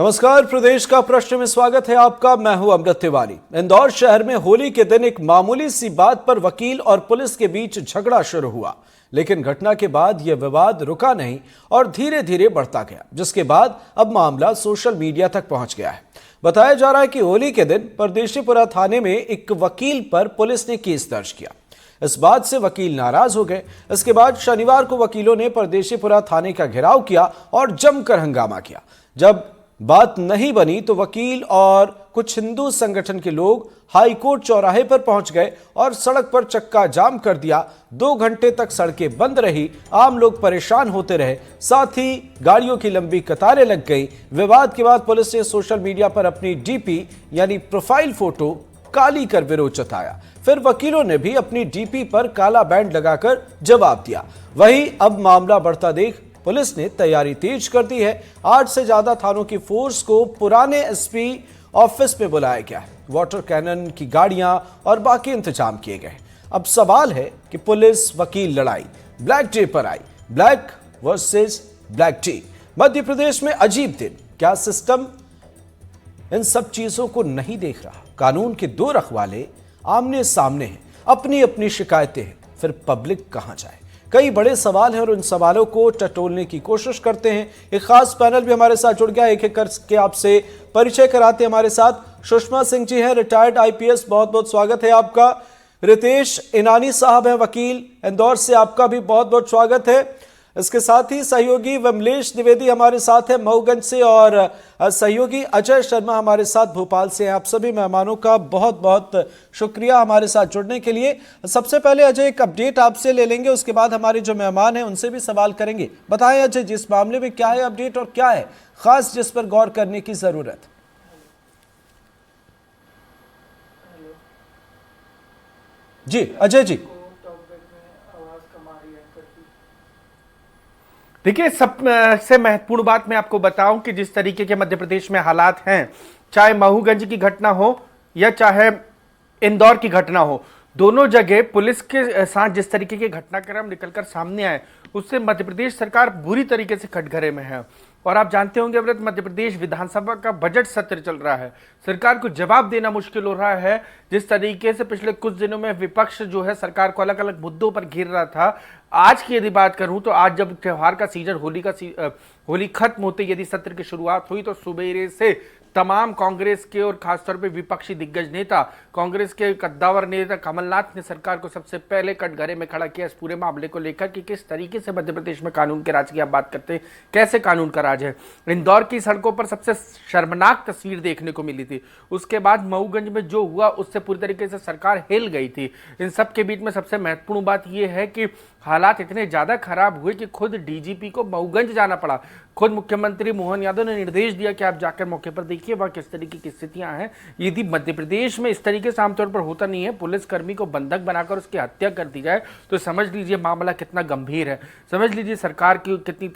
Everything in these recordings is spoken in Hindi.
नमस्कार, प्रदेश का प्रश्न में स्वागत है आपका। मैं हूं अमगत तिवारी। इंदौर शहर में होली के दिन एक मामूली सी बात पर वकील और पुलिस के बीच झगड़ा शुरू हुआ, लेकिन घटना के बाद यह विवाद रुका नहीं और धीरे धीरे बढ़ता गया, जिसके बाद अब मामला सोशल मीडिया तक पहुंच गया है। बताया जा रहा है कि होली के दिन परदेशीपुरा थाने में एक वकील पर पुलिस ने केस दर्ज किया। इस बात से वकील नाराज हो गए। इसके बाद शनिवार को वकीलों ने परदेशीपुरा थाने का घेराव किया और जमकर हंगामा किया। जब बात नहीं बनी तो वकील और कुछ हिंदू संगठन के लोग हाईकोर्ट चौराहे पर पहुंच गए और सड़क पर चक्का जाम कर दिया। 2 घंटे तक सड़कें बंद रही, आम लोग परेशान होते रहे, साथ ही गाड़ियों की लंबी कतारें लग गई। विवाद के बाद पुलिस ने सोशल मीडिया पर अपनी डीपी यानी प्रोफाइल फोटो काली कर विरोध जताया। फिर वकीलों ने भी अपनी डीपी पर काला बैंड लगाकर जवाब दिया। वहीं अब मामला बढ़ता देख पुलिस ने तैयारी तेज कर दी है। 8 से ज्यादा थानों की फोर्स को पुराने एसपी ऑफिस में बुलाया गया है। वाटर कैनन की गाड़ियां और बाकी इंतजाम किए गए। अब सवाल है कि पुलिस वकील लड़ाई ब्लैक डे पर आई, black versus black day. Madhya Pradesh में अजीब दिन, क्या सिस्टम इन सब चीजों को नहीं देख रहा? कानून के 2 रखवाले आमने सामने हैं, अपनी अपनी शिकायतें हैं, फिर पब्लिक कहां जाए? कई बड़े सवाल हैं और उन सवालों को टटोलने की कोशिश करते हैं। एक खास पैनल भी हमारे साथ जुड़ गया, एक एक करके आपसे परिचय कराते हैं। हमारे साथ सुषमा सिंह जी हैं, रिटायर्ड आईपीएस, बहुत बहुत स्वागत है आपका। रितेश इनानी साहब हैं, वकील, इंदौर से, आपका भी बहुत बहुत स्वागत है। इसके साथ ही सहयोगी विमलेश द्विवेदी हमारे साथ है मऊगंज से, और सहयोगी अजय शर्मा हमारे साथ भोपाल से। आप सभी मेहमानों का बहुत बहुत शुक्रिया हमारे साथ जुड़ने के लिए। सबसे पहले अजय, एक अपडेट आपसे ले लेंगे, उसके बाद हमारे जो मेहमान हैं उनसे भी सवाल करेंगे। बताएं अजय, जिस मामले में क्या है अपडेट और क्या है खास जिस पर गौर करने की जरूरत? जी अजय जी। देखिए, सबसे महत्वपूर्ण बात मैं आपको बताऊं कि जिस तरीके के मध्य प्रदेश में हालात हैं, चाहे महूगंज की घटना हो या चाहे इंदौर की घटना हो, दोनों जगह पुलिस के साथ जिस तरीके के घटनाक्रम निकलकर सामने आए, उससे मध्य प्रदेश सरकार बुरी तरीके से कटघरे में है। और आप जानते होंगे अवरत, मध्य प्रदेश विधानसभा का बजट सत्र चल रहा है। सरकार को जवाब देना मुश्किल हो रहा है। जिस तरीके से पिछले कुछ दिनों में विपक्ष जो है सरकार को अलग अलग मुद्दों पर घेर रहा था, आज की यदि बात करूं तो आज जब त्योहार का सीजन, होली खत्म होते यदि सत्र की शुरुआत हुई तो सुबेरे से तमाम कांग्रेस के और खासतौर पे विपक्षी दिग्गज नेता, कांग्रेस के कद्दावर नेता कमलनाथ ने सरकार को सबसे पहले कटघरे में खड़ा किया इस पूरे मामले को लेकर कि किस तरीके से मध्य प्रदेश में कानून के राज की आप बात करते हैं, कैसे कानून का राज है। इंदौर की सड़कों पर सबसे शर्मनाक तस्वीर देखने को मिली थी। उसके बाद मऊगंज में जो हुआ उससे पूरी तरीके से सरकार हिल गई थी। इन सब के बीच में सबसे महत्वपूर्ण बात यह है कि हालात इतने ज्यादा खराब हुए कि खुद डीजीपी को मऊगंज जाना पड़ा। खुद मुख्यमंत्री मोहन यादव ने निर्देश दिया कि आप जाकर मौके पर देखिए वहां किस तरीके की स्थितियां हैं। यदि मध्य प्रदेश में इस तरीके से आमतौर पर होता नहीं है, पुलिसकर्मी को बंधक बनाकर उसकी हत्या कर दी जाए, तो समझ लीजिए मामला कितना गंभीर है। समझ लीजिए सरकार की कितनी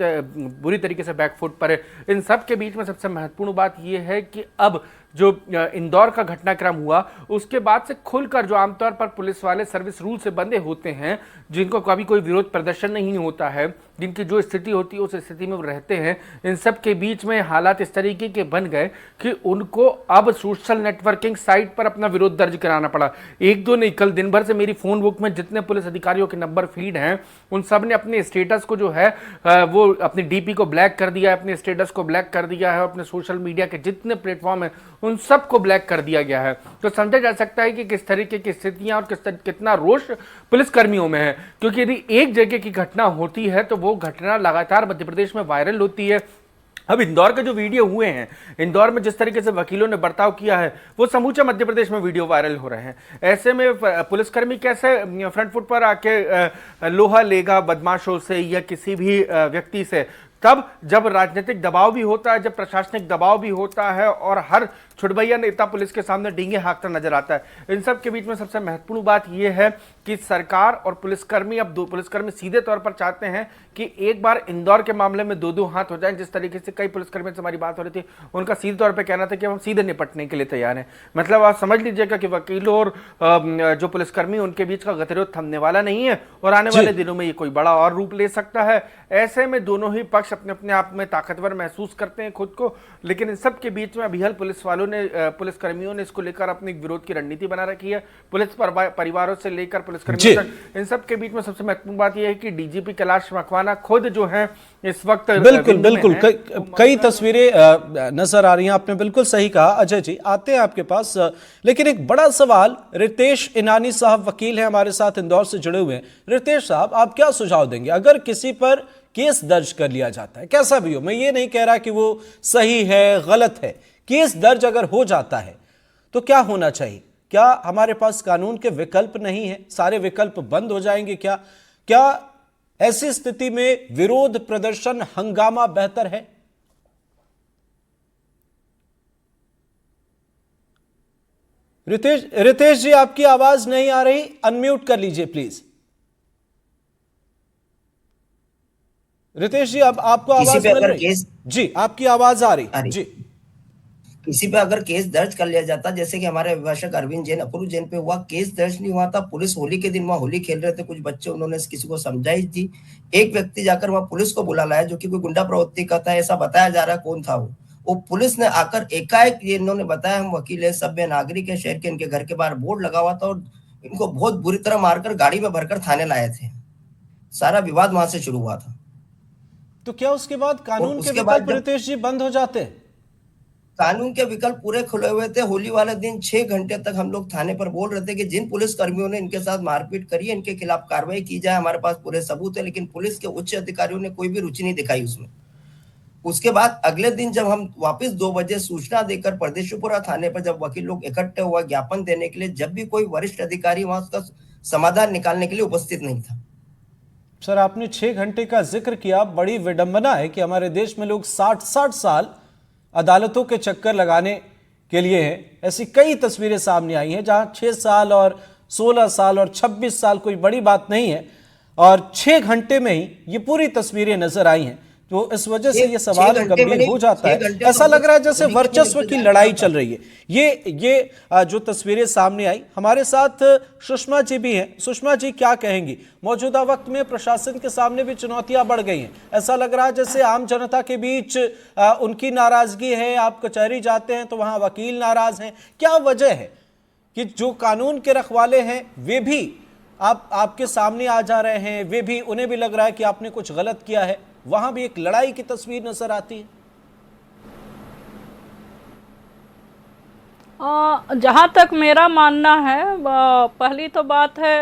बुरी तरीके से बैकफुट पर है। इन सब के बीच में सबसे महत्वपूर्ण बात यह है कि अब जो इंदौर का घटनाक्रम हुआ उसके बाद से खुलकर जो आमतौर पर पुलिस वाले सर्विस रूल से बंधे होते हैं, जिनको कभी कोई विरोध प्रदर्शन नहीं होता है, जिनकी जो स्थिति होती है उस स्थिति में वो रहते हैं, इन सब के बीच में हालात इस तरीके के बन गए कि उनको अब सोशल नेटवर्किंग साइट पर अपना विरोध दर्ज कराना पड़ा। एक दो नहीं, कल दिन भर से मेरी फोन बुक में जितने पुलिस अधिकारियों के नंबर फीड हैं उन सब ने अपने स्टेटस को जो है वो अपनी डीपी को ब्लैक कर दिया है, अपने स्टेटस को ब्लैक कर दिया है, अपने सोशल मीडिया के जितने प्लेटफॉर्म है उन सबको ब्लैक कर दिया गया है। तो समझा जा सकता है कि किस तरीके की स्थितियां और कितना रोष पुलिसकर्मियों में है, क्योंकि यदि एक जगह की घटना होती है तो वो घटना लगातार मध्य प्रदेश में वायरल होती है। अब इंदौर के जो वीडियो हुए हैं, इंदौर में जिस तरीके से वकीलों ने बर्ताव किया है, वो समूचे मध्य प्रदेश में वीडियो वायरल हो रहे हैं। ऐसे में पुलिसकर्मी कैसे फ्रंट फुट पर आके लोहा लेगा बदमाशों से या किसी भी व्यक्ति से, तब जब राजनीतिक दबाव भी होता है, जब प्रशासनिक दबाव भी होता है और हर छुटभैया नेता पुलिस के सामने डींगे हाँकता नजर आता है। इन सब के बीच में सबसे महत्वपूर्ण बात यह है कि सरकार और पुलिसकर्मी, अब दो पुलिसकर्मी सीधे तौर पर चाहते हैं कि एक बार इंदौर के मामले में दो हाथ हो जाए। जिस तरीके से कई पुलिसकर्मियों से हमारी बात हो रही थी, उनका सीधे तौर पर कहना था कि हम सीधे निपटने के लिए तैयार हैं। मतलब आप समझ लीजिएगा कि वकीलों और जो पुलिसकर्मी उनके बीच का गतिरोध थमने वाला नहीं है और आने वाले दिनों में ये कोई बड़ा और रूप ले सकता है। ऐसे में दोनों ही पक्ष अपने अपने आप में ताकतवर महसूस करते हैं खुद को, लेकिन इन सब के बीच में अभिहल पुलिसकर्मियों ने इसको लेकर अपनी विरोध की रणनीति बना रखी है। पुलिस परिवारों से लेकर पुलिसकर्मियों तक, इन सब के बीच में सबसे महत्वपूर्ण बात यह है कि डीजीपी कैलाश मकवाना खुद जो है इस वक्त बिल्कुल कई तस्वीरें नजर आ रही हैं। आपने बिल्कुल सही कहा। अजय जी, आते हैं आपके पास, लेकिन एक बड़ा सवाल, रितेश इनानी साहब वकील हैं हमारे साथ, इंदौर से जुड़े हुए हैं। रितेश साहब, आप क्या सुझाव देंगे अगर किसी पर केस दर्ज कर लिया जाता है, कैसा भी हो, मैं ये नहीं कह रहा कि वो सही है गलत है, केस दर्ज अगर हो जाता है तो क्या होना चाहिए? क्या हमारे पास कानून के विकल्प नहीं है? सारे विकल्प बंद हो जाएंगे क्या? क्या ऐसी स्थिति में विरोध प्रदर्शन, हंगामा बेहतर है? रितेश जी, आपकी आवाज नहीं आ रही, अनम्यूट कर लीजिए प्लीज। रितेश जी, अब आपको आवाज मिल रही? जी, आपकी आवाज आ रही जी। किसी पे अगर केस दर्ज कर लिया जाता, जैसे कि हमारे अभिभाषक अरविंद जैन, अपूर्व जैन पे हुआ, केस दर्ज नहीं हुआ था। पुलिस होली के दिन वहां होली खेल रहे थे कुछ बच्चे, उन्होंने किसी को समझाइश दी, एक व्यक्ति जाकर वहां पुलिस को बुला लाया जो कि कोई गुंडा प्रवृत्ति का था, ऐसा बताया जा रहा है। कौन था वो पुलिस ने आकर एकाएक, ये इन्होंने बताया हम वकील है, सभ्य नागरिक है शहर के, इनके घर के बाहर बोर्ड लगा हुआ था और इनको बहुत बुरी तरह मारकर गाड़ी में भरकर थाने लाए थे। सारा विवाद वहां से शुरू हुआ था। तो क्या उसके बाद कानून के विकल्प रितेश जी बंद हो जाते हैं? कानून के विकल्प पूरे खुले हुए थे। होली वाले दिन 6 घंटे तक हम लोग थाने पर बोल रहे थे कि जिन पुलिस कर्मियों ने इनके साथ मारपीट करी है, इनके खिलाफ कार्रवाई की जाए, हमारे पास पूरे सबूत है। लेकिन पुलिस के उच्च अधिकारियों ने कोई भी रुचि नहीं दिखाई उसमें। उसके बाद अगले दिन जब हम वापस 2 बजे सूचना देकर परदेशीपुरा थाने पर जब वकील लोग इकट्ठे हुआ ज्ञापन देने के लिए, जब भी कोई वरिष्ठ अधिकारी वहां उसका समाधान निकालने के लिए उपस्थित नहीं था। सर, आपने 6 घंटे का जिक्र किया। बड़ी विडंबना है कि हमारे देश में लोग 60-60 साल अदालतों के चक्कर लगाने के लिए हैं। ऐसी कई तस्वीरें सामने आई हैं जहां 6 साल और 16 साल और 26 साल कोई बड़ी बात नहीं है, और 6 घंटे में ही ये पूरी तस्वीरें नजर आई हैं। तो इस वजह से ये सवाल गंभीर हो जाता है। ऐसा लग रहा है जैसे वर्चस्व की लड़ाई चल रही है। ये जो तस्वीरें सामने आई, हमारे साथ सुषमा जी भी हैं। सुषमा जी, क्या कहेंगी? मौजूदा वक्त में प्रशासन के सामने भी चुनौतियां बढ़ गई हैं। ऐसा लग रहा है जैसे आम जनता के बीच उनकी नाराजगी है। आप कचहरी जाते हैं तो वहां वकील नाराज हैं। क्या वजह है कि जो कानून के रखवाले हैं वे भी आपके सामने आ जा रहे हैं, वे भी, उन्हें भी लग रहा है कि आपने कुछ गलत किया है, वहां भी एक लड़ाई की तस्वीर नजर आती है? जहाँ तक मेरा मानना है, पहली तो बात है,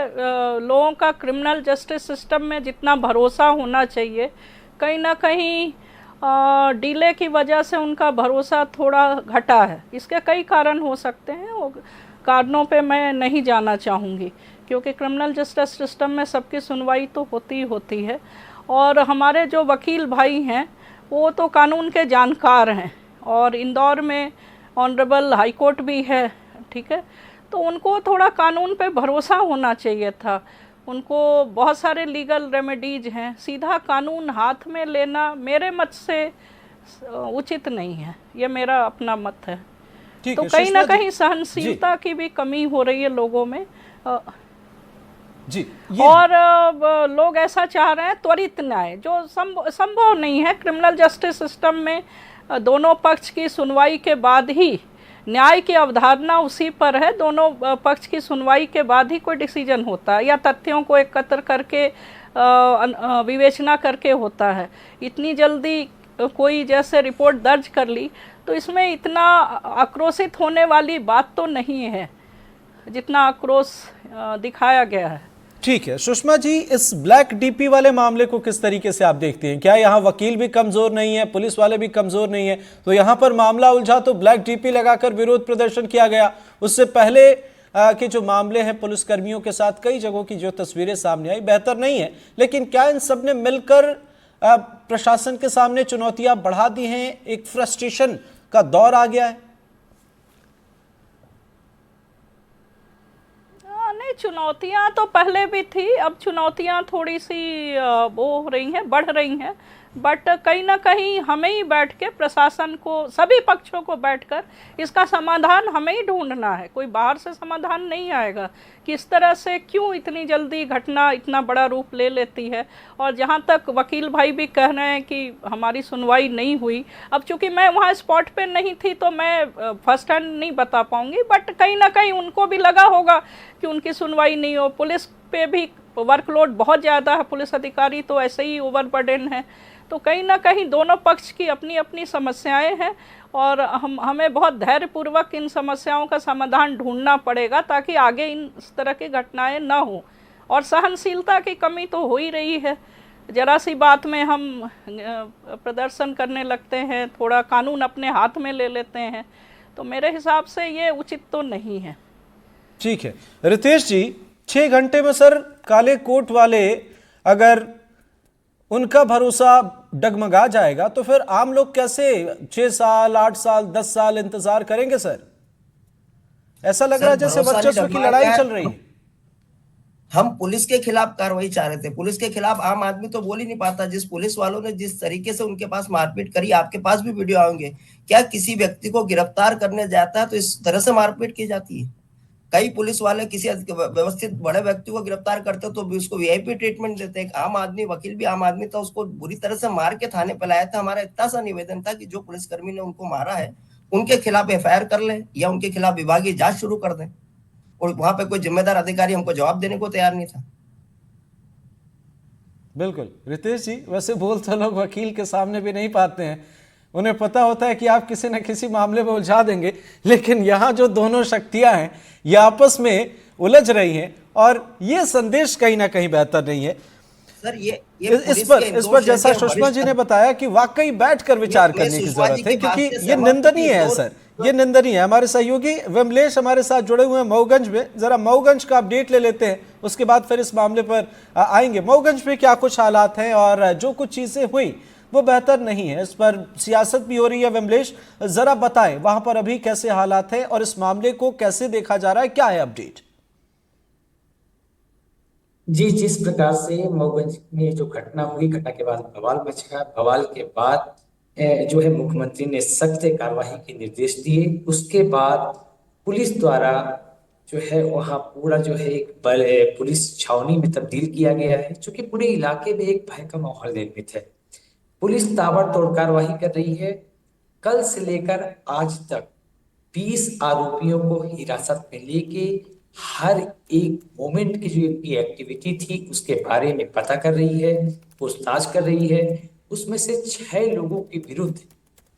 लोगों का क्रिमिनल जस्टिस सिस्टम में जितना भरोसा होना चाहिए, कहीं ना कहीं डिले की वजह से उनका भरोसा थोड़ा घटा है। इसके कई कारण हो सकते हैं, वो कारणों पे मैं नहीं जाना चाहूँगी, क्योंकि क्रिमिनल जस्टिस सिस्टम में सबकी सुनवाई तो होती ही होती है। और हमारे जो वकील भाई हैं वो तो कानून के जानकार हैं, और इंदौर में ऑनरेबल हाई कोर्ट भी है, ठीक है, तो उनको थोड़ा कानून पे भरोसा होना चाहिए था। उनको बहुत सारे लीगल रेमेडीज हैं, सीधा कानून हाथ में लेना मेरे मत से उचित नहीं है, ये मेरा अपना मत है। तो कहीं ना कहीं सहनशीलता की भी कमी हो रही है लोगों में जी। और लोग ऐसा चाह रहे हैं त्वरित न्याय, जो संभव नहीं है। क्रिमिनल जस्टिस सिस्टम में दोनों पक्ष की सुनवाई के बाद ही, न्याय की अवधारणा उसी पर है, दोनों पक्ष की सुनवाई के बाद ही कोई डिसीजन होता है, या तथ्यों को एकत्र करके विवेचना करके होता है। इतनी जल्दी कोई जैसे रिपोर्ट दर्ज कर ली, तो इसमें इतना आक्रोशित होने वाली बात तो नहीं है जितना आक्रोश दिखाया गया है। ठीक है सुषमा जी, इस ब्लैक डीपी वाले मामले को किस तरीके से आप देखते हैं? क्या यहाँ वकील भी कमजोर नहीं है, पुलिस वाले भी कमजोर नहीं है? तो यहाँ पर मामला उलझा तो ब्लैक डीपी लगाकर विरोध प्रदर्शन किया गया। उससे पहले के जो मामले हैं पुलिस कर्मियों के साथ, कई जगहों की जो तस्वीरें सामने आई, बेहतर नहीं है। लेकिन क्या इन सब ने मिलकर प्रशासन के सामने चुनौतियां बढ़ा दी हैं? एक फ्रस्ट्रेशन का दौर आ गया है? नहीं, चुनौतियां तो पहले भी थी, अब चुनौतियां थोड़ी सी वो हो रही हैं, बढ़ रही हैं, बट कहीं ना कहीं हमें ही बैठ के प्रशासन को, सभी पक्षों को बैठकर इसका समाधान हमें ही ढूंढना है। कोई बाहर से समाधान नहीं आएगा कि इस तरह से क्यों इतनी जल्दी घटना इतना बड़ा रूप ले लेती है। और जहाँ तक वकील भाई भी कह रहे हैं कि हमारी सुनवाई नहीं हुई, अब चूंकि मैं वहाँ स्पॉट पे नहीं थी तो मैं फर्स्ट हैंड नहीं बता पाऊँगी, बट कहीं ना कहीं उनको भी लगा होगा कि उनकी सुनवाई नहीं हो। पुलिस पे भी वर्कलोड बहुत ज़्यादा है, पुलिस अधिकारी तो ऐसे ही ओवरबर्डन है। तो कहीं ना कहीं दोनों पक्ष की अपनी अपनी समस्याएं हैं और हमें बहुत धैर्यपूर्वक इन समस्याओं का समाधान ढूंढना पड़ेगा ताकि आगे इस तरह की घटनाएं ना हो। और सहनशीलता की कमी तो हो ही रही है, जरा सी बात में हम प्रदर्शन करने लगते हैं, थोड़ा कानून अपने हाथ में ले लेते हैं, तो मेरे हिसाब से ये उचित तो नहीं है। ठीक है रितेश जी, 6 घंटे में सर काले कोट वाले अगर उनका भरोसा डगमगा जाएगा तो फिर आम लोग कैसे 6 साल 8 साल 10 साल इंतजार करेंगे सर? ऐसा लग रहा है जैसे वर्चस्व की लड़ाई चल रही है। हम पुलिस के खिलाफ कार्रवाई चाह रहे थे, पुलिस के खिलाफ आम आदमी तो बोल ही नहीं पाता। जिस पुलिस वालों ने जिस तरीके से उनके पास मारपीट करी, आपके पास भी वीडियो आएंगे, क्या किसी व्यक्ति को गिरफ्तार करने जाता है तो इस तरह से मारपीट की जाती है? कई पुलिस वाले किसी व्यवस्थित बड़े व्यक्ति को गिरफ्तार करते तो भी उसको वीआईपी ट्रीटमेंट देते हैं। आम आदमी, वकील भी आम आदमी था, उसको बुरी तरह से मार के थाने पे लाया था। हमारा इतना सा निवेदन था कि जो पुलिसकर्मी ने उनको मारा है उनके खिलाफ एफआईआर कर लें या उनके खिलाफ विभागीय जांच शुरू कर दें। और वहां पे कोई जिम्मेदार अधिकारी हमको जवाब देने को तैयार नहीं था। बिल्कुल रितेश जी, वैसे बोल तो लोग वकील के सामने भी नहीं पाते हैं, उन्हें पता होता है कि आप किसी न किसी मामले में उलझा देंगे, लेकिन यहाँ जो दोनों शक्तियां हैं ये आपस में उलझ रही हैं और ये संदेश कहीं ना कहीं बेहतर नहीं है। सर इस पर जैसा सुषमा जी ने बताया कि वाकई बैठकर विचार करने की जरूरत है, क्योंकि ये निंदनीय है सर, ये निंदनीय है। हमारे सहयोगी विमलेश हमारे साथ जुड़े हुए हैं मऊगंज में, जरा मऊगंज का अपडेट ले लेते हैं, उसके बाद फिर इस मामले पर आएंगे। मऊगंज में क्या कुछ हालात हैं और जो कुछ चीजें हुई वो बेहतर नहीं है, इस पर सियासत भी हो रही है। विमलेश जरा बताएं वहां पर अभी कैसे हालात हैं और इस मामले को कैसे देखा जा रहा है, क्या है अपडेट? जी, जिस प्रकार से मऊगंज में जो घटना हुई, घटना के बाद बवाल मच गया, बवाल के बाद जो है मुख्यमंत्री ने सख्त कार्रवाई के निर्देश दिए। उसके बाद पुलिस द्वारा जो है वहाँ पूरा जो है एक पुलिस छावनी में तब्दील किया गया है, क्योंकि पूरे इलाके में एक भय का माहौल निर्मित है। पुलिस ताबड़तोड़ कार्रवाई कर रही है। कल से लेकर आज तक 20 आरोपियों को हिरासत में लेके हर एक मोमेंट की जो एक्टिविटी थी उसके बारे में पता कर रही है, पूछताछ कर रही है। उसमें से 6 लोगों के विरुद्ध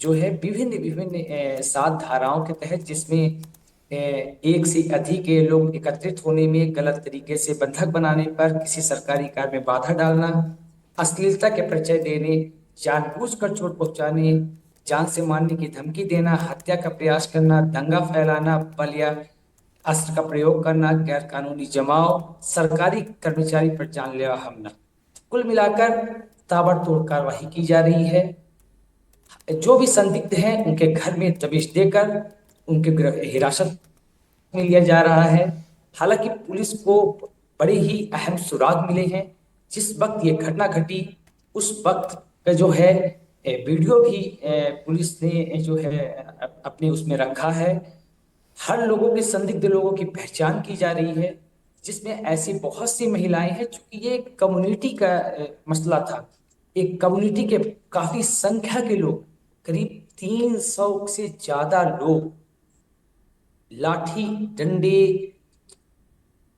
जो है विभिन्न 7 धाराओं के तहत, जिसमें एक से अधिक लोग एकत्रित होने में, गलत तरीके से बंधक बनाने पर, किसी सरकारी कार्य में बाधा डालना, अश्लीलता के परिचय देने, जानबूझकर चोट पहुंचाने, जान से मारने की धमकी देना, हत्या का प्रयास करना, दंगा फैलाना, बल या अस्त्र का प्रयोग करना, गैर कानूनी जमाव, सरकारी कर्मचारी पर जानलेवा हमला, कुल मिलाकर ताबड़तोड़ कार्रवाई की जा रही है। जो भी संदिग्ध हैं उनके घर में दबिश देकर उनके हिरासत में लिया जा रहा है। हालांकि पुलिस को बड़े ही अहम सुराग मिले हैं। जिस वक्त ये घटना घटी उस वक्त का जो है वीडियो भी पुलिस ने जो है अपने उसमें रखा है। हर लोगों के, संदिग्ध लोगों की पहचान की जा रही है, जिसमें ऐसी बहुत सी महिलाएं हैं, चूंकि ये कम्युनिटी का मसला था। एक कम्युनिटी के काफी संख्या के लोग, करीब 300 से ज्यादा लोग लाठी, डंडे,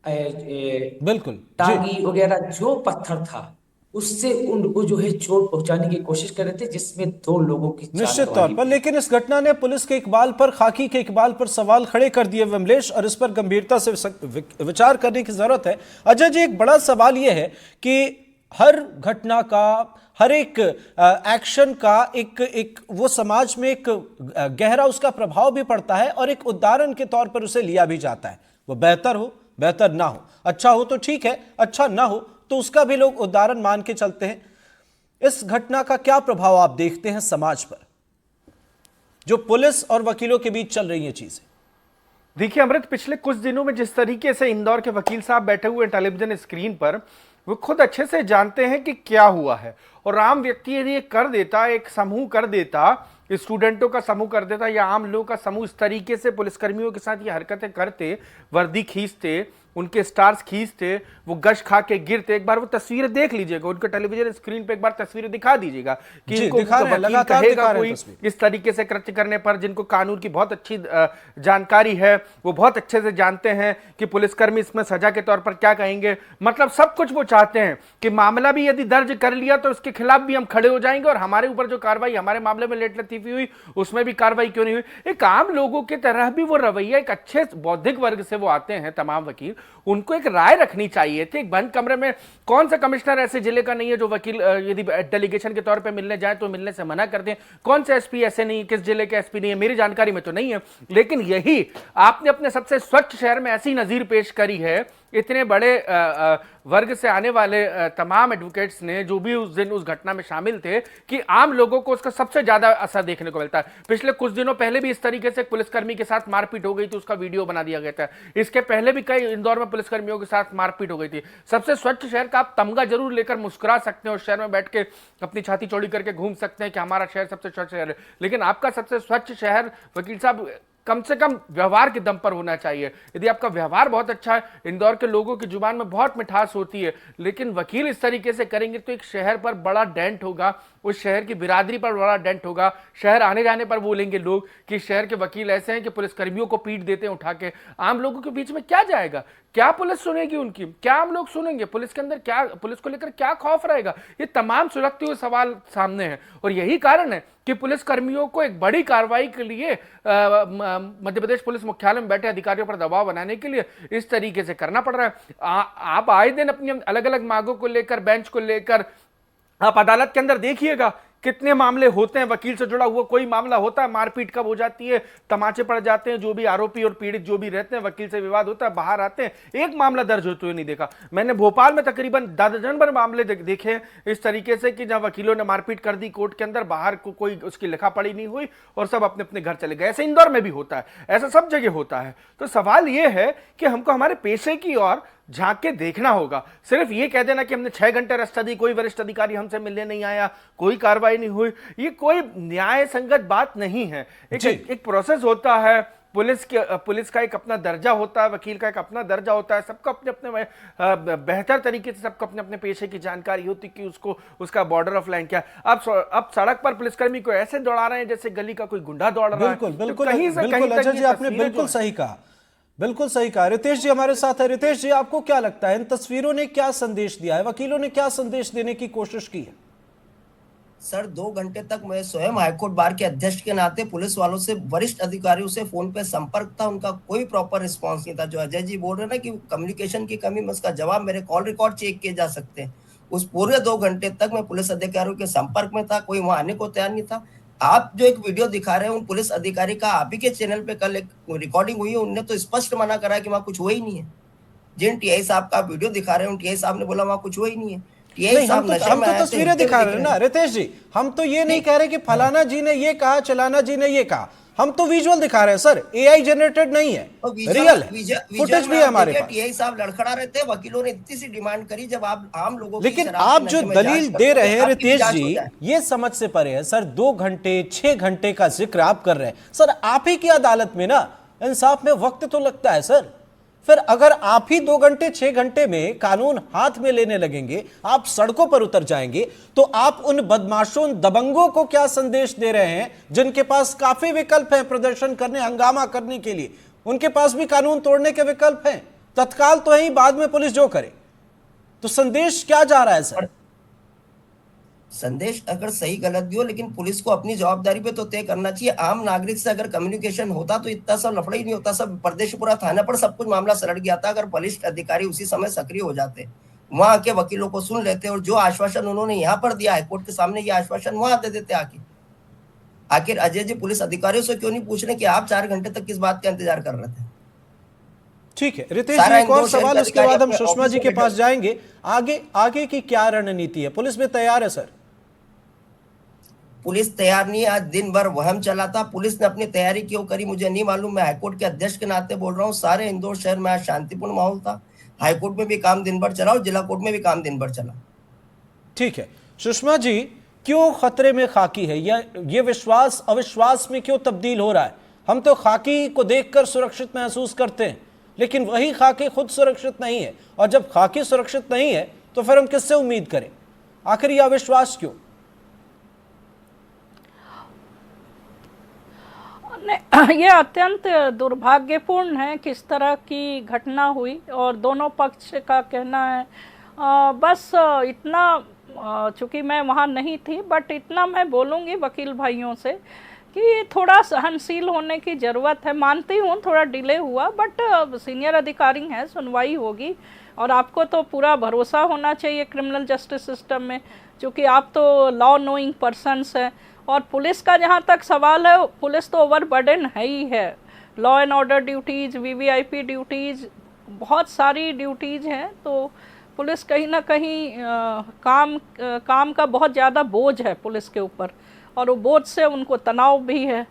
बिल्कुल टांगी वगैरह जो पत्थर था उससे उनको जो है चोट पहुंचाने की कोशिश कर रहे थे, जिसमें 2 लोगों की निश्चित तौर पर। लेकिन इस घटना ने पुलिस के इकबाल पर, खाकी के इकबाल पर सवाल खड़े कर दिए विमलेश, और इस पर गंभीरता से विचार करने की जरूरत है। अजय जी, एक बड़ा सवाल यह है कि हर घटना का, हर एक एक्शन का एक वो समाज में एक गहरा उसका प्रभाव भी पड़ता है और एक उदाहरण के तौर पर उसे लिया भी जाता है। वो बेहतर हो, बेहतर ना हो, अच्छा हो तो ठीक है, अच्छा ना हो तो उसका भी लोग उदाहरण मान के चलते हैं। इस घटना का क्या प्रभाव आप देखते हैं समाज पर, जो पुलिस और वकीलों के बीच चल रही है चीजें? देखिए अमृत, पिछले कुछ दिनों में जिस तरीके से इंदौर के वकील साहब बैठे हुए टेलीविजन स्क्रीन पर, वो खुद अच्छे से जानते हैं कि क्या हुआ है। और आम व्यक्ति यदि ये कर देता, एक समूह कर देता, स्टूडेंटों का समूह कर देता या आम लोगों का समूह इस तरीके से पुलिसकर्मियों के साथ ये हरकतें करते, वर्दी खींचते, उनके स्टार्स खींचते, वो गश खा के गिरते, एक बार वो तस्वीरें देख लीजिएगा, उनके टेलीविजन स्क्रीन पे एक बार तस्वीरें दिखा दीजिएगा कि जी, इनको दिखा रहे हैं, वकील लगातार कहेगा दिखा रहे कोई हैं तस्वीर। इस तरीके से कृत्य करने पर, जिनको कानून की बहुत अच्छी जानकारी है, वो बहुत अच्छे से जानते हैं कि पुलिसकर्मी इसमें सजा के तौर पर क्या कहेंगे। मतलब सब कुछ वो चाहते हैं कि मामला भी यदि दर्ज कर लिया तो उसके खिलाफ भी हम खड़े हो जाएंगे और हमारे ऊपर जो कार्रवाई हमारे मामले में लेट लतीफी हुई उसमें भी कार्रवाई क्यों नहीं हुई। एक आम लोगों की तरह भी वो रवैया, एक अच्छे बौद्धिक वर्ग से वो आते हैं तमाम वकील, उनको एक राय रखनी चाहिए थी। एक बंद कमरे में कौन सा कमिश्नर ऐसे जिले का नहीं है जो वकील यदि डेलीगेशन के तौर पे मिलने जाए तो मिलने से मना कर दें? कौन से एसपी ऐसे नहीं, किस जिले के एसपी नहीं है? मेरी जानकारी में तो नहीं है। लेकिन यही आपने अपने सबसे स्वच्छ शहर में ऐसी नजीर पेश करी है, इतने बड़े वर्ग से आने वाले तमाम एडवोकेट्स ने, जो भी उस दिन उस घटना में शामिल थे, कि आम लोगों को उसका सबसे ज्यादा असर देखने को मिलता है। पिछले कुछ दिनों पहले भी इस तरीके से पुलिसकर्मी के साथ मारपीट हो गई थी, उसका वीडियो बना दिया गया था। इसके पहले भी कई इंदौर में पुलिसकर्मियों के साथ मारपीट हो गई थी। सबसे स्वच्छ शहर का आप तमगा जरूर लेकर मुस्कुरा सकते हैं, उस शहर में बैठ के अपनी छाती चौड़ी करके घूम सकते हैं कि हमारा शहर सबसे स्वच्छ शहर है, लेकिन आपका सबसे स्वच्छ शहर वकील साहब कम से कम व्यवहार के दम पर होना चाहिए। यदि आपका व्यवहार बहुत अच्छा है, इंदौर के लोगों की जुबान में बहुत मिठास होती है, लेकिन वकील इस तरीके से करेंगे तो एक शहर पर बड़ा डेंट होगा, उस शहर की बिरादरी पर बड़ा डेंट होगा। शहर आने जाने पर बोलेंगे लोग कि शहर के वकील ऐसे हैं कि पुलिसकर्मियों को पीट देते हैं उठा के। आम लोगों के बीच में क्या जाएगा? क्या पुलिस सुनेगी उनकी? क्या आम लोग सुनेंगे? पुलिस के अंदर क्या, पुलिस को लेकर क्या खौफ रहेगा? ये तमाम सुलगते हुए सवाल सामने हैं और यही कारण है कि पुलिस कर्मियों को एक बड़ी कार्रवाई के लिए मध्य प्रदेश पुलिस मुख्यालय में बैठे अधिकारियों पर दबाव बनाने के लिए इस तरीके से करना पड़ रहा है। आप आए दिन अपनी अलग अलग मांगों को लेकर, बेंच को लेकर आप अदालत के अंदर देखिएगा कितने मामले होते हैं, वकील से जुड़ा हुआ कोई मामला होता है, मारपीट कब हो जाती है, तमाचे पड़ जाते हैं, जो भी आरोपी और पीड़ित जो भी रहते हैं, वकील से विवाद होता है, बाहर आते हैं, एक मामला दर्ज होते हुए नहीं देखा। मैंने भोपाल में तकरीबन दर्जन भर मामले देखे इस तरीके से कि जहां वकीलों ने मारपीट कर दी कोर्ट के अंदर, बाहर को कोई उसकी लिखा पढ़ी नहीं हुई और सब अपने अपने घर चले गए। ऐसे इंदौर में भी होता है, ऐसा सब जगह होता है। तो सवाल यह है कि हमको हमारे पेशे की ओर झांक के देखना होगा। सिर्फ ये कह देना कि हमने 6 घंटे रस्ता दी, कोई वरिष्ठ अधिकारी हमसे मिलने नहीं आया, कोई कार्रवाई नहीं हुई, ये कोई न्याय संगत बात नहीं है। एक प्रोसेस होता है, पुलिस का एक अपना दर्जा होता है, वकील का एक अपना दर्जा होता है, सबको अपने अपने बेहतर तरीके से सबको अपने अपने पेशे की जानकारी होती कि उसको उसका बॉर्डर ऑफ लाइन क्या है। अब सड़क पर पुलिसकर्मी को ऐसे दौड़ा रहे हैं जैसे गली का कोई गुंडा दौड़ रहा है। बिल्कुल बिल्कुल कहीं से कहीं अजय तक जी, ये आपने तस्वीरें बिल्कुल जो सही कहा, बिल्कुल सही कहा। रितेश जी हमारे साथ है। रितेश जी, आपको क्या लगता है इन तस्वीरों ने क्या संदेश दिया है? वकीलों ने क्या संदेश देने की कोशिश की है? सर 2 घंटे तक मैं स्वयं हाईकोर्ट बार के अध्यक्ष के नाते पुलिस वालों से, वरिष्ठ अधिकारियों से फोन पे संपर्क था, उनका कोई प्रॉपर रिस्पांस नहीं था। जो अजय जी बोल रहे हैं ना कि कम्युनिकेशन की कमी में, उसका जवाब मेरे कॉल रिकॉर्ड चेक किए जा सकते हैं। उस पूरे 2 घंटे तक मैं पुलिस अधिकारियों के संपर्क में था, कोई वहां आने को तैयार नहीं था। आप जो एक वीडियो दिखा रहे हैं उन पुलिस अधिकारी का आप ही के चैनल पे कल एक रिकॉर्डिंग हुई है, उनने तो स्पष्ट मना करा कि वहां कुछ हुआ ही नहीं है। जिन टीआई साहब का वीडियो दिखा रहे हैं उन टीआई साहब ने बोला वहां कुछ हुआ ही नहीं है। नहीं, हम तो तस्वीरें दिखा रहे हैं ना रितेश जी, हम तो ये नहीं कह रहे कि फलाना जी ने ये कहा, चलाना जी ने ये कहा, हम तो विजुअल दिखा रहे हैं सर। एआई जनरेटेड नहीं है, रियल फुटेज भी है हमारे पास। टीआई साहब लड़खड़ा रहे थे, वकीलों ने इतनी सी डिमांड करी जब आप आम लोगों, लेकिन आप जो दलील दे रहे हैं रितेश जी, ये समझ से परे है सर। 2 घंटे 6 घंटे का जिक्र आप कर रहे हैं सर, आप ही की अदालत में ना इंसाफ में वक्त तो लगता है सर। फिर अगर आप ही 2 घंटे 6 घंटे में कानून हाथ में लेने लगेंगे, आप सड़कों पर उतर जाएंगे, तो आप उन बदमाशों, उन दबंगों को क्या संदेश दे रहे हैं जिनके पास काफी विकल्प हैं प्रदर्शन करने, हंगामा करने के लिए? उनके पास भी कानून तोड़ने के विकल्प हैं, तत्काल तो है ही, बाद में पुलिस जो करे। तो संदेश क्या जा रहा है सर? संदेश अगर सही गलत भी हो, लेकिन पुलिस को अपनी जवाबदारी पे तो तय करना चाहिए। आम नागरिक से अगर कम्युनिकेशन होता तो इतना सब लफड़ा ही नहीं होता। सब परदेशीपुरा थाना पर सब कुछ मामला सलट गया था अगर वरिष्ठ अधिकारी उसी समय सक्रिय हो जाते, वहां आके वकीलों को सुन लेते और जो आश्वासन उन्होंने यहाँ पर दिया हाईकोर्ट के सामने, ये आश्वासन वहां दे देते आके। आखिर अजय जी पुलिस अधिकारियों से क्यों नहीं पूछ रहे कि आप 4 घंटे तक किस बात का इंतजार कर रहे थे? ठीक है रितेश जी, एक और सवाल, उसके बाद हम सुषमा जी के पास जाएंगे। आगे की क्या रणनीति है? पुलिस में तैयार है सर? पुलिस तैयार नहीं है। आज दिन भर वहम चला था, पुलिस ने अपनी तैयारी क्यों करी मुझे नहीं मालूम। मैं हाईकोर्ट के अध्यक्ष के नाते बोल रहा हूँ, सारे इंदौर शहर में आज शांतिपूर्ण माहौल था। हाईकोर्ट में भी काम दिन भर चला और जिला कोर्ट में भी काम दिन भर चला। ठीक है सुषमा जी, क्यों खतरे में खाकी है या ये विश्वास अविश्वास में क्यों तब्दील हो रहा है? हम तो खाकी को देखकर सुरक्षित महसूस करते हैं, लेकिन वही खाकी खुद सुरक्षित नहीं है, और जब खाकी सुरक्षित नहीं है तो फिर हम किससे उम्मीद करें? आखिर यह अविश्वास क्यों? ये अत्यंत दुर्भाग्यपूर्ण है किस तरह की घटना हुई, और दोनों पक्ष का कहना है बस इतना, चूँकि मैं वहाँ नहीं थी, बट इतना मैं बोलूँगी वकील भाइयों से कि थोड़ा सहनशील होने की ज़रूरत है। मानती हूँ थोड़ा डिले हुआ, बट सीनियर अधिकारी हैं, सुनवाई होगी, और आपको तो पूरा भरोसा होना चाहिए क्रिमिनल जस्टिस सिस्टम में, क्योंकि आप तो लॉ नोइंग पर्सन्स हैं। और पुलिस का जहाँ तक सवाल है, पुलिस तो ओवरबर्डन है ही है। Law and order duties, VVIP duties, बहुत सारी ड्यूटीज़ हैं, तो पुलिस कहीं ना कहीं काम का बहुत ज़्यादा बोझ है पुलिस के ऊपर, और वो बोझ से उनको तनाव भी है,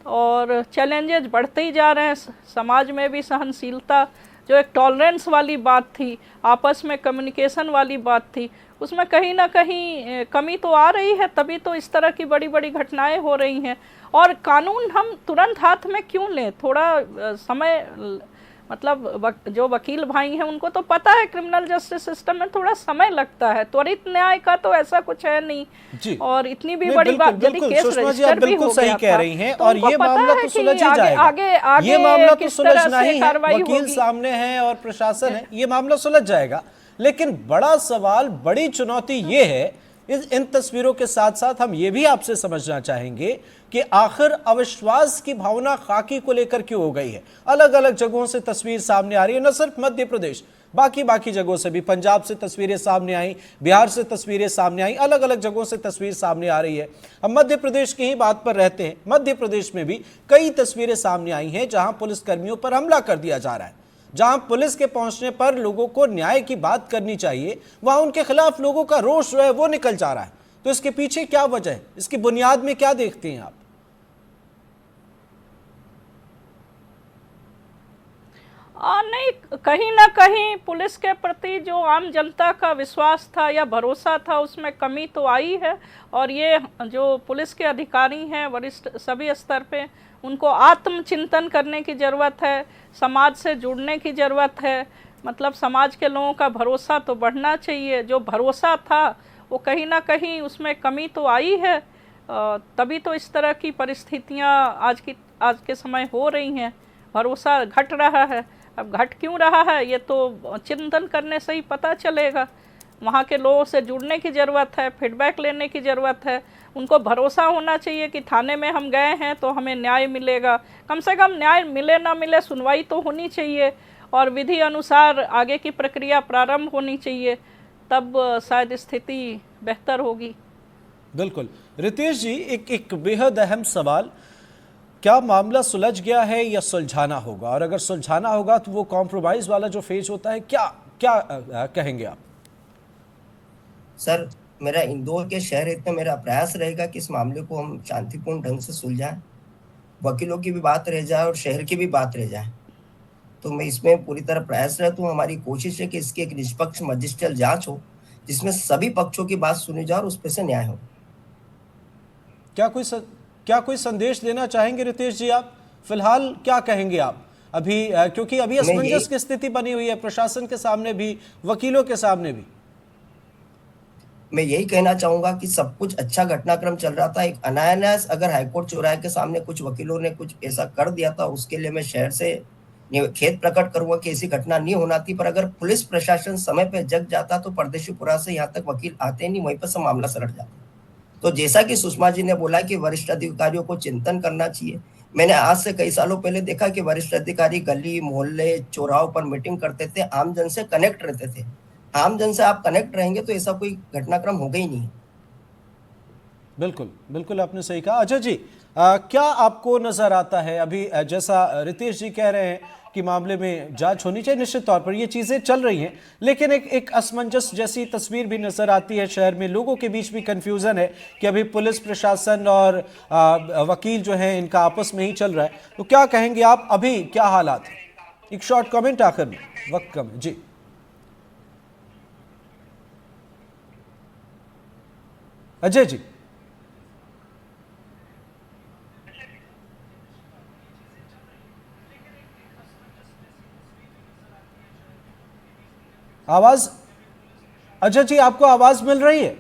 और चैलेंजेस बढ़ते ही जा रहे हैं। समाज में भी सहनशीलता, जो एक टॉलरेंस वाली बात थी, आपस में कम्युनिकेशन वाली बात थी, उसमें कहीं ना कहीं कमी तो आ रही है, तभी तो इस तरह की बड़ी बड़ी घटनाएं हो रही हैं। और कानून हम तुरंत हाथ में क्यों लें? थोड़ा समय, मतलब जो वकील भाई हैं उनको तो पता है क्रिमिनल जस्टिस सिस्टम में थोड़ा समय लगता है, त्वरित न्याय का तो ऐसा कुछ है नहीं जी। और इतनी भी बड़ी बात, यदि केस रजिस्टर भी हो सही गया कह था, रही हैं, तो और उनको ये पता मामला है तो कि सुलझ ही जाएगा। आगे ये मामला तो किस तरह सुलझना से ही है, कार्रवाई वकील होगी। सामने हैं और प्रशासन है, ये मामला सुलझ जाएगा। लेकिन बड़ा सवाल, बड़ी चुनौती ये है, इन तस्वीरों के साथ साथ हम ये भी आपसे समझना चाहेंगे कि आखिर अविश्वास की भावना खाकी को लेकर क्यों हो गई है। अलग अलग जगहों से तस्वीर सामने आ रही है, न सिर्फ मध्य प्रदेश, बाकी जगहों से भी, पंजाब से तस्वीरें सामने आई, बिहार से तस्वीरें सामने आई, अलग अलग जगहों से तस्वीर सामने आ रही है। हम मध्य प्रदेश की ही बात पर रहते हैं। मध्य प्रदेश में भी कई तस्वीरें सामने आई हैं जहां पुलिसकर्मियों पर हमला कर दिया जा रहा है। जहां पुलिस के पहुंचने पर लोगों को न्याय की बात करनी चाहिए, वहां उनके खिलाफ लोगों का रोष जो है वो निकल जा रहा है। तो इसके पीछे क्या वजह है? इसकी बुनियाद में क्या देखते हैं आप? नहीं, कहीं ना कहीं पुलिस के प्रति जो आम जनता का विश्वास था या भरोसा था, उसमें कमी तो आई है। और ये जो पुलिस के अधिकारी हैं वरिष्ठ सभी स्तर पे, उनको आत्मचिंतन करने की ज़रूरत है, समाज से जुड़ने की ज़रूरत है। मतलब समाज के लोगों का भरोसा तो बढ़ना चाहिए। जो भरोसा था वो कहीं ना कहीं उसमें कमी तो आई है, तभी तो इस तरह की परिस्थितियां आज के समय हो रही हैं। भरोसा घट रहा है। अब घट क्यों रहा है ये तो चिंतन करने से ही पता चलेगा। वहाँ के लोगों से जुड़ने की ज़रूरत है, फीडबैक लेने की ज़रूरत है। उनको भरोसा होना चाहिए कि थाने में हम गए हैं तो हमें न्याय मिलेगा। कम से कम न्याय मिले ना मिले, सुनवाई तो होनी चाहिए और विधि अनुसार आगे की प्रक्रिया प्रारंभ होनी चाहिए, तब शायद स्थिति बेहतर होगी। बिल्कुल। रितेश जी, एक बेहद अहम सवाल, क्या मामला सुलझ गया है या सुलझाना होगा? और अगर सुलझाना होगा तो वो कॉम्प्रोमाइज वाला जो फेज होता है, क्या कहेंगे आप? सर, मेरा इंदौर के शहर हित में मेरा प्रयास रहेगा कि इस मामले को हम शांतिपूर्ण ढंग से सुलझाएं, वकीलों की भी बात रह जाए और शहर की भी बात रह जाए। तो मैं इसमें पूरी तरह प्रयासरत हूँ। हमारी कोशिश है कि इसकी एक निष्पक्ष मजिस्ट्रियल जांच हो, जिसमें सभी पक्षों की बात सुनी जाए और उस पर से न्याय हो। क्या कोई संदेश देना चाहेंगे रितेश जी आप? फिलहाल क्या कहेंगे आप अभी, क्योंकि अभी असमंजस की स्थिति बनी हुई है प्रशासन के सामने भी, वकीलों के सामने भी। मैं यही कहना चाहूंगा कि सब कुछ अच्छा घटनाक्रम चल रहा था। एक अनायास अगर हाईकोर्ट चौराहे के सामने कुछ वकीलों ने कुछ ऐसा कर दिया था, उसके लिए मैं शहर से खेद प्रकट करूंगा कि ऐसी घटना नहीं होना थी। पर अगर पुलिस प्रशासन समय पे जग जाता तो परदेशीपुरा से यहाँ तक वकील आते नहीं, वहीं पर सब मामला सलट जाता। तो जैसा कि सुषमा जी ने बोला कि वरिष्ठ अधिकारियों को चिंतन करना चाहिए, मैंने आज से कई सालों पहले देखा कि वरिष्ठ अधिकारी गली मोहल्ले चौराहों पर मीटिंग करते थे, आम जन से कनेक्ट रहते थे। आम जन से आप कनेक्ट रहेंगे तो ऐसा कोई घटनाक्रम होगा ही नहीं। बिल्कुल आपने सही कहा। अजय जी, क्या आपको नजर आता है अभी, जैसा रितेश जी कह रहे हैं कि मामले में जांच होनी चाहिए। निश्चित तौर पर ये चीजें चल रही हैं, लेकिन एक असमंजस जैसी तस्वीर भी नजर आती है शहर में। लोगों के बीच भी कंफ्यूजन है कि अभी पुलिस प्रशासन और वकील जो है इनका आपस में ही चल रहा है। तो क्या कहेंगे आप, अभी क्या हालात है? एक शॉर्ट कमेंट आखिर में, वक्त कम है जी। अजय जी, आवाज, अजय जी आपको आवाज मिल रही है?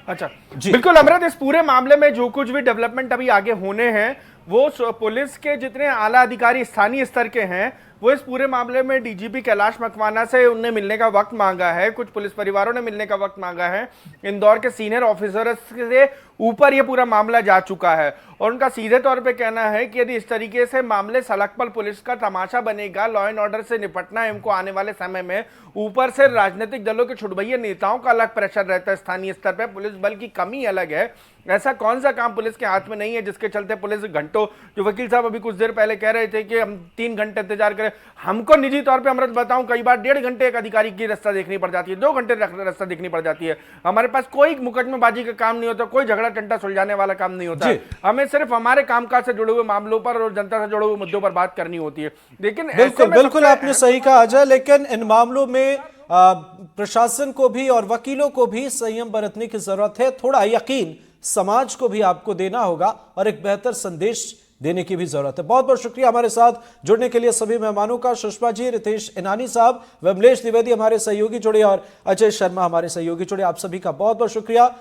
अच्छा बिल्कुल अमृत, इस पूरे मामले में जो कुछ भी डेवलपमेंट अभी आगे होने हैं वो पुलिस के जितने आला अधिकारी स्थानीय स्तर के हैं वो इस पूरे मामले में डीजीपी कैलाश मकवाना से उनने मिलने का वक्त मांगा है, कुछ पुलिस परिवारों ने मिलने का वक्त मांगा है। इंदौर के सीनियर ऑफिसर्स से ऊपर ये पूरा मामला जा चुका है और उनका सीधे तौर पे कहना है कि यदि इस तरीके से मामले सलकपल पुलिस का तमाशा बनेगा, लॉ एंड ऑर्डर से निपटना है इनको आने वाले समय में, ऊपर से राजनीतिक दलों के छुटभैया नेताओं का अलग प्रेशर रहता है, स्थानीय स्तर पर पुलिस बल की कमी अलग है। ऐसा कौन सा काम पुलिस के हाथ में नहीं है जिसके चलते पुलिस घंटों, जो वकील साहब अभी कुछ देर पहले कह रहे थे कि हम 3 घंटे इंतजार करें, हमको निजी तौर पे अमृत बताऊं कई बार 1.5 घंटे एक अधिकारी की रास्ता देखनी पड़ जाती है, 2 घंटे रास्ता देखनी पड़ जाती है। हमारे पास कोई मुकदमेबाजी का काम नहीं होता, कोई झगड़ा टंटा सुलझाने वाला काम नहीं होता, हमें सिर्फ हमारे कामकाज से जुड़े हुए मामलों पर और जनता से जुड़े हुए मुद्दों पर बात करनी होती है। लेकिन बिल्कुल आपने सही कहा अजय, लेकिन इन मामलों में प्रशासन को भी और वकीलों को भी संयम बरतने की जरूरत है। थोड़ा यकीन समाज को भी आपको देना होगा और एक बेहतर संदेश देने की भी जरूरत है। बहुत बहुत शुक्रिया हमारे साथ जुड़ने के लिए सभी मेहमानों का, सुषमा जी, रितेश इनानी साहब, विमलेश द्विवेदी हमारे सहयोगी जुड़े और अजय शर्मा हमारे सहयोगी जुड़े। आप सभी का बहुत बहुत शुक्रिया।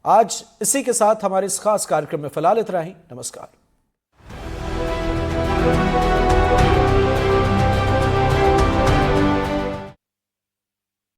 आज इसी के साथ हमारे इस खास कार्यक्रम में फिलहाल इतना ही। नमस्कार।